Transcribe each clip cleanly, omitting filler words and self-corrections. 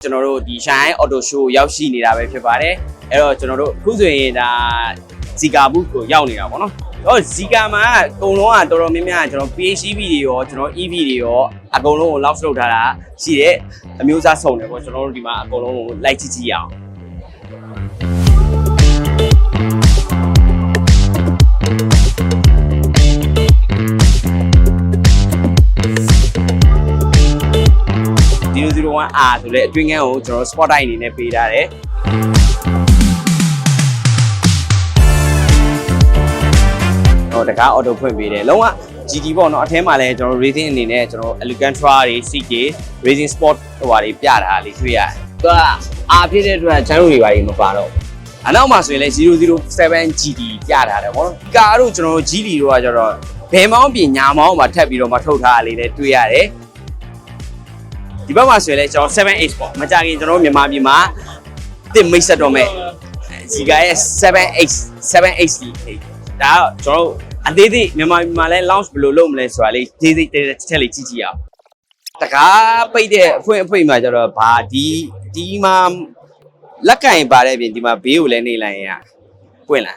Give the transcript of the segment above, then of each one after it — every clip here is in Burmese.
ကျွန်တော်တို့ဒီ Shine Auto Show ရောက်ရှိနေတာပဲဖြစ်ပါတယ်အဲ့တော့ကျွန်တော်တို့အခုဆိုရင်ဒါဇီကာဘူးကိုရောက်နေတာပေါ့နော်တော့ဇီကာမှာအကုန်လုံးကတော်တော်များများကျွန်တော် PHEV တွေရောကျွန်တော် EV တွေရောအကုန်လုံးကို launch လုပ်ထားတာရှိတယ်အမျိုးအစားစုံတယ်ပေါ့ကျွန်တော်တို့ဒီမှာအကုန်လုံးကိုလိုက်ကြည့်ကြည့်အောင်001R ဆိုတဲ့အတွင်းကန်းကိုကျွန်တော် spot light အနေနဲ့ပေးထားတယ်ဟိုတကား auto ဖွင့်ပေးတယ်လုံးဝ GT ပေါ့နော်အထဲမှာလည်းကျွန်တော် racing အနေနဲ့ကျွန်တော် Elegantra တွေ CK racing sport ဟိုဟာတွေပြတာလေးတွေ့ရတယ်သူက R ဖြစ်တဲ့အတွက် channel တွေပါမပါတော့အနောက်မှာဆိုရင်လည်း007 GT ပြထားတယ်ပေါ့နော်ကားတို့ကျွန်တော်တို့ GT တို့ကကျတော့ဘယ်မောင်းပြင်ညာမောင်းမှာထပ်ပြီးတော့မှထုတ်ထားတာလေးလည်းတွေ့ရတယ်ဒီဘက်မှာဆိုရင်လည်းကျွန်တော် 7H ပေါ့မကြခင်ကျွန်တော်တို့မြန်မာပြည်မှာတစ်မိတ်ဆက်တော့မဲ့ဇီကာရဲ့ 7H ဒါကျွန်တော်တို့အသေးသေးမြန်မာပြည်မှာလည်း launch ဘယ်လိုလုပ်မလဲဆိုတာလေးသေးသေးတစ်ချက်လေးကြည့်ကြည့်အောင်တကားပိတ်တဲ့အဖွင့်အဖွင့်မှာကျတော့ဘာဒီမှာလက်ကင်ပါတဲ့အပြင်ဒီမှာဘေးကိုလည်းနေလိုက်ရင်ပွင့်လာ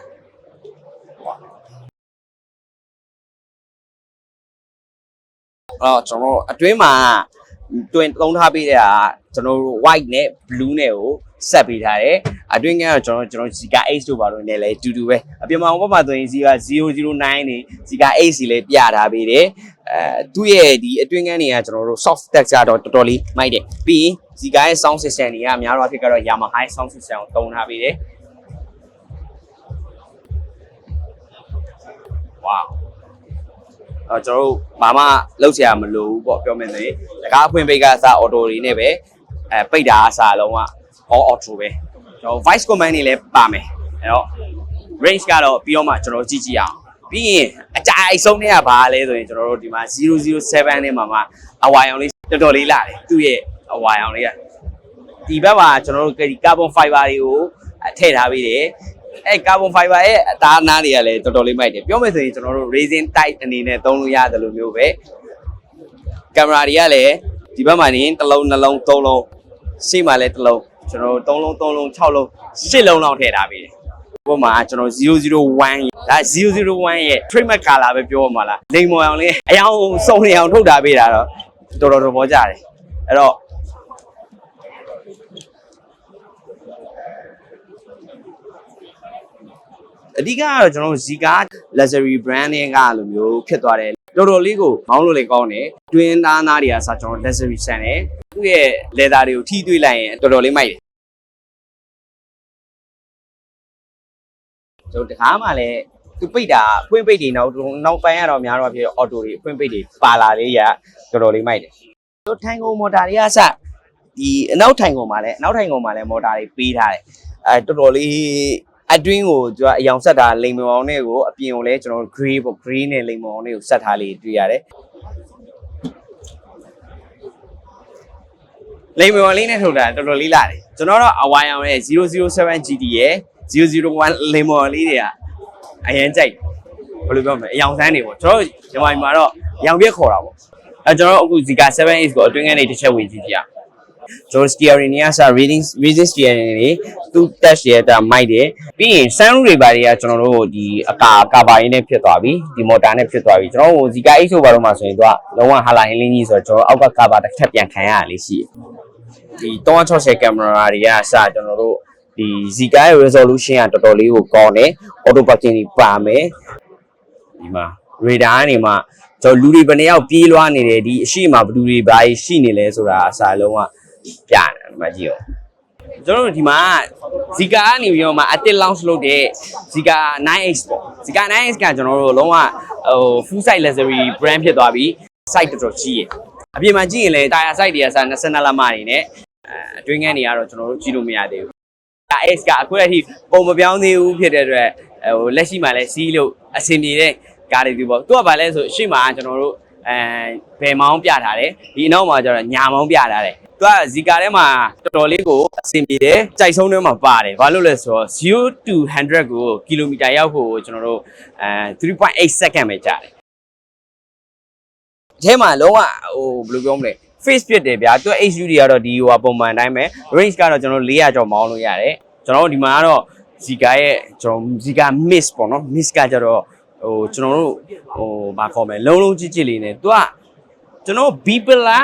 ကျွန်တော်အတွင်းမှာတွင်သုံးထားပေးတဲ့ဟာကျွန်တော်တို့ white နဲ့ blue နဲ့ကိုဆက်ပေးထားတယ်အတွင်းကတော့ကျွန်တော် Zika H တို့ပါလို့နေလဲတူတူပဲအပြင်မှာဘက်မှာဆိုရင် Zika 009နေ Zika H စီလည်းပြထားပေးတယ်သူ့ရဲ့ဒီအတွင်းကန်းတွေကကျွန်တော်တို့ soft texture တော့တော်တော်လေးမိုက်တယ်ပြီးရင် Zika ရဲ့ sound system တွေကများတော့အဖြစ်ကတော့ Yamaha sound system ကိုသုံးထားပေးတယ် wowကျွန်တော်တို့ဘာမှလောက်เสียမလို့ပေါ့ပြောမယ်ဆိုရင်တကားအဖွင့်ပိတ်ကအစားအော်တိုတွေနဲ့ပဲပိတ်တာအစားလုံးက all auto ပဲကျွန်တော် voice command တွေလည်းပါမယ်အဲ့တော့ range ကတော့ပြီးတော့မှကျွန်တော်ကြည့်ကြည့်အောင်ပြီးရင်အကြိုက်ဆုံးတွေကဘာလဲဆိုရင်ကျွန်တော်တို့ဒီမှာ007နဲ့မှာအဝါရောင်လေးတော်တော်လေးလာတယ်သူ့ရဲ့အဝါရောင်လေးကဒီဘက်မှာကျွန်တော်တို့ဒီ carbon fiber တွေကိုထည့်ထားပေးတယ်အဲ့ carbon fiber ရဲ့အသားအနားတွေကလည်းတော်တော်လေးမိုက်တယ်ပြောမယ်ဆိုရင်ကျွန်တော်တို့ racing type အနေနဲ့သုံးလို့ရတယ်လို့မျိုးပဲကင်မရာတွေကလည်းဒီဘက်မှာနေတစ်လုံးနှလုံးသုံးလုံးရှေ့မှာလည်းတစ်လုံးကျွန်တော်တို့3လုံး6လုံး8လုံးလောက်ထည့်ထားပေးတယ်ဘက်မှာကျွန်တော်001ဒါ001ရဲ့ trademark color ပဲပြောမှာလားလိမ်မော်အောင်လေးအယောင်စုံနေအောင်ထုတ်ထားပေးတာတော့တော်တော်ပေါ်ကြတယ်အဲ့တော့အဓိကကတော့ကျွန်တော် Zika luxury brand တွေကလိုမျိုးဖြစ်သွားတယ်တော်တော်လေးကိုမောင်းလို့လည်းကောင်းတယ်တွင်းသားနားတွေကဆိုကျွန်တော် luxury ဆန်တယ်သူ့ရဲ့ leather တွေကိုထိတွေ့လိုက်ရင်တော်တော်လေးမိုက်တယ်ကျွန်တော်တခါမှလည်းသူပိတ်တာဖွင့်ပိတ်တွေနောက်ပိုင်းကတော့များတော့ဖြစ် auto တွေဖွင့်ပိတ်တွေပါလာလေးရတော်တော်လေးမိုက်တယ်တို့ထိုင်ကုန်မော်တာတွေကစဒီအနောက်ထိုင်ကုန်မှာလည်းမော်တာတွေပေးထားတယ်တော်တော်လေးအတွင်းကိုကျွန်တော်အယောင်ဆက်တာလိမ်မောင်နဲ့ကိုအပြင်ကိုလည်းကျွန်တော် gray ပေါ့ gray နဲ့လိမ်မောင်နဲ့ကိုဆက်ထားလေးတွေ့ရတယ်လိမ်မောင်လေးနဲ့ထုတ်တာတော်တော်လေးလာတယ်ကျွန်တော်တော့အဝါရောင်ရဲ့007 GT ရဲ့001လိမ်မောင်လေးတွေကအရင်ကြိုက်ဘယ်လိုပြောမလဲအယောင်ဆန်းတွေပေါ့ကျွန်တော်မြန်မာပြည်မှာတော့ရောင်ပြက်ခေါ်တာပေါ့ကျွန်တော်အခု Zika 7H ကိုအတွင်းကနေတစ်ချက်ဝင်ကြည့်ကြကျွန်တော် steering တွေကစ racing steering တွေသူ touch ရဲ့တာမိုက်တယ်ပြီးရင် sunroof တွေပါတွေကကျွန်တော်တို့ဒီအကာပါရင်းနဲ့ဖြစ်သွားပြီဒီ motor နဲ့ဖြစ်သွားပြီကျွန်တော်တို့ Zika H ဆိုပါတော့မှဆိုရင်သူကလုံးဝဟာလာဟင်းလင်းကြီးဆိုတော့ကျွန်တော်အောက်ကကာပါတစ်ထပ်ပြန်ခံရတာလေးရှိတယ်ဒီ360 camera တွေကစကျွန်တော်တို့ဒီ Zika ရဲ့ resolution ကတော်တော်လေးကိုကောင်းတယ် auto parking တွေပါမယ်ဒီမှာ radar နေမှာကျွန်တော်လူတွေဘယ်နှယောက်ပြေးလွှားနေတယ်ဒီအရှိမဘလူတွေဘာရှိနေလဲဆိုတာအစားလုံးကပြတယ်ဒီမှာကြည့်အောင်ကျွန်တော်တို့ဒီမှာ Zika ကနေပြီးတော့မှအတစ် launch လုပ်တဲ့ Zika 9H ပေါ့ Zika 9H ကကျွန်တော်တို့လုံးဝfull size luxury brand ဖြစ်သွားပြီ size တော်တော်ကြီးရအပြင်မှာကြည့်ရင်လည်း tire size တွေက22လက်မနေနဲ့အတွင်းကန်းတွေကတော့ကျွန်တော်တို့ကြည့်လို့မရသေးဘူး X ကအခုအထိပုံမပြောင်းသေးဘူးဖြစ်တဲ့အတွက်လက်ရှိမှာလည်းစီးလို့အဆင်ပြေတဲ့ကားတွေဒီပေါ့သူကဘာလဲဆိုရှေ့မှာကျွန်တော်တို့ဘယ်မောင်းပြထားတယ်ဒီအနောက်မှာကျတော့ညာမောင်းပြထားတယ်သူက Zika ထဲမှာတော်တော်လေးကိုအဆင်ပြေတယ်ကြိုက်ဆုံးထဲမှာပါတယ်ဘာလို့လဲဆိုတော့0 to 100ကိုကီလိုမီတာရောက်ဖို့ကျွန်တော်တို့3.8 second ပဲကြာတယ်အဲမှာလုံးဝဟိုဘယ်လိုပြောမလဲ face ဖြစ်တယ်ဗျာသူ HU တွေကတော့ဒီဟိုပုံမှန်အတိုင်းပဲ range ကတော့ကျွန်တော်400ကျော်မောင်းလို့ရတယ်ကျွန်တော်ဒီမှာကတော့ Zika ရဲ့ကျွန်တော် Zika Mist ပေါ့နော် Mist ကကျတော့ဟိုကျွန်တော်တို့ဟိုဘာခေါ်မလဲလုံးလုံးကြည့်ကြည့်လေးနဲ့သူကကျွန်တော် Bipla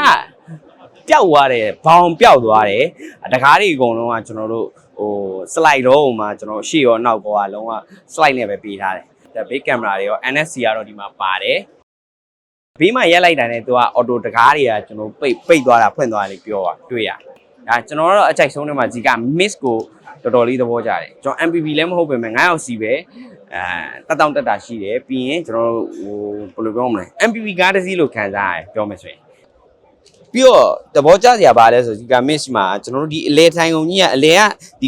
ပျောက်သွားတယ်ဘောင်ပျောက်သွားတယ်တကားတွေအကုန်လုံးကကျွန်တော်တို့ဟို slide တော့ဟိုမှာကျွန်တော်ရှေ့ရောနောက်ပေါ်ကလုံးဝ slide နဲ့ပဲပေးထားတယ်ဒါ big camera တွေရော NFC ကတော့ဒီမှာပါတယ်ဘေးမှာရက်လိုက်တာနဲ့သူက auto တကားတွေကကျွန်တော်ပိတ်သွားတာဖွင့်သွားတယ်ပြောတာတွေ့ရဒါကျွန်တော်တို့အကြိုက်ဆုံးတွေမှာ Zika Mist ကိုတော်တော်လေးသဘောကျတယ်ကျွန်တော် MPV လည်းမဟုတ်ပဲ9ယောက်စီပဲတက်တောင့်တက်တာရှိတယ်ပြီးရင်ကျွန်တော်ဟိုဘယ်လိုပြောမလဲ MPV ကားတစ်စီးလို့ခံစားရတယ်ပြောမယ်ဆိုရင်ပြီးတော့သဘောကျစရာပါလဲဆိုZika Mist မှာကျွန်တော်တို့ဒီအလဲထိုင်ကုန်ကြီးကအလဲကဒီ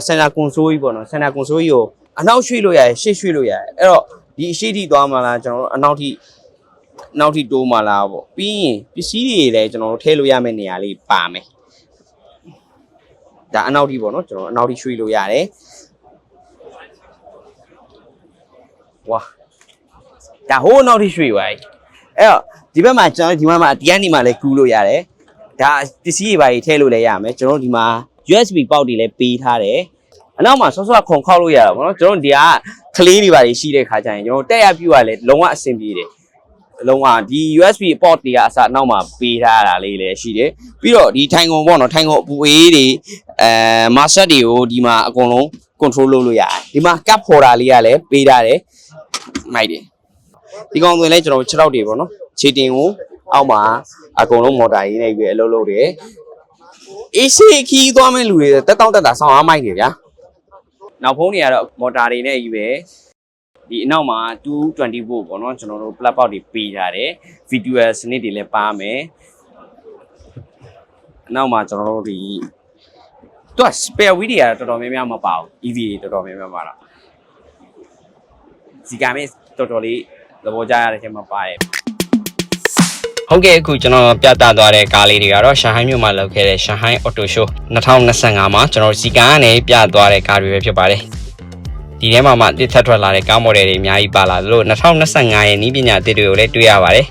center console ကြီးပေါ့နော် center console ကြီးကိုအနောက်ရွှေ့လို့ရတယ်ရှေ့ရွှေ့လို့ရတယ်အဲ့တော့ဒီအရှိထိသွားမှလားကျွန်တော်တို့အနောက်ထိတိုးမှလားပေါ့ပြီးရင်ပစ္စည်းတွေလည်းကျွန်တော်တို့ထည့်လို့ရမယ့်နေရာလေးပါမယ်ဒါအနောက်ထိပေါ့နော်ကျွန်တော်အနောက်ထိရွှေ့လို့ရတယ်ဝါဒါဟိုးနောက်ထိရွှေ့သွားပြီအဲ့တော့ဒီဘက်မှာကျွန်တော်ဒီမှာဒီကနေမှလည်းကူးလို့ရတယ်ဒါပစ္စည်းတွေပါထည့်လို့လည်းရမယ်ကျွန်တော်ဒီမှာ USB ပေါက်တွေလည်းပေးထားတယ်အနောက်မှာဆော့ဆော့ခုံခောက်လို့ရတာပေါ့နော်ကျွန်တော်ဒီကကလေးတွေပါရှိတဲ့ခါကျရင်ကျွန်တော်တက်ရပြူကလည်းလုံးဝအဆင်ပြေတယ်လုံးဝဒီ USB port တွေကအစနောက်မှာပေးထားတာလေးလည်းရှိတယ်ပြီးတော့ဒီထိုင်ကုန်ပေါ့နော်ထိုင်ကုန်အပူအေးတွေmaster တွေကိုဒီမှာအကုန်လုံး control လုပ်လို့ရတယ်ဒီမှာ cup holder လေးကလည်းပေးထားတယ်မိုက်တယ်ဒီကောင်ဆိုရင်လည်းကျွန်တော်6တောက်တွေပေါ့နော်ခြေတင်ကိုအောက်မှာအကုန်လုံးမော်တာကြီးနဲ့ပဲအလုပ်လုပ်တယ်အေးစီခီးသွားမဲ့လူတွေတက်တောင့်တက်တာဆောင်းအားမိုက်တယ်ဗျာနောက်ဖုန်းတွေကတော့မော်တာတွေနဲ့ကြီးပဲဒီအနောက်မှာ220 volt ပေါ့နော်ကျွန်တော်တို့ plug out တွေပေးထားတယ် VTUL စနစ်တွေလည်းပါမယ်အနောက်မှာကျွန်တော်တို့ဒီသူက spare wheel တွေကတော့တော်တော်များများမပါဘူး EV တွေတော်တော်များများပါတော့Zika Mist တော်တော်လေးသဘောကျရတဲ့ချိန်မှာပါတယ်ဟုတ်ကဲ့အခုကျွန်တော်ပြသသွားတဲ့ကားလေးတွေကတော့ရှန်ဟိုင်းမြို့မှာလုပ်ခဲ့တဲ့ Shanghai Auto Show 2025မှာကျွန်တော်Zikaကနေပြသွားတဲ့ကားတွေပဲဖြစ်ပါတယ်ဒီထဲမှာတစ်ထပ်ထွက်လာတဲ့ကားမော်ဒယ်တွေအများကြီးပါလာလို့2025ရဲ့နည်းပညာအသစ်တွေကိုလည်းတွေ့ရပါတယ်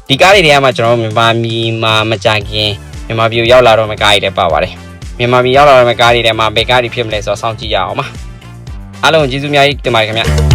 ဒီကားတွေထဲမှာကျွန်တော်မြန်မာပြည်မှာမကြခင်မြန်မာပြည်ရောက်လာတော့မယ့်ကားတွေလည်းပါပါတယ်မြန်မာပြည်ရောက်လာတော့မယ့်ကားတွေထဲမှာဘယ်ကားတွေဖြစ်မလဲဆိုတော့စောင့်ကြည့်ရအောင်ပါအားလုံးကျေးဇူးအများကြီးတင်ပါတယ်ခင်ဗျ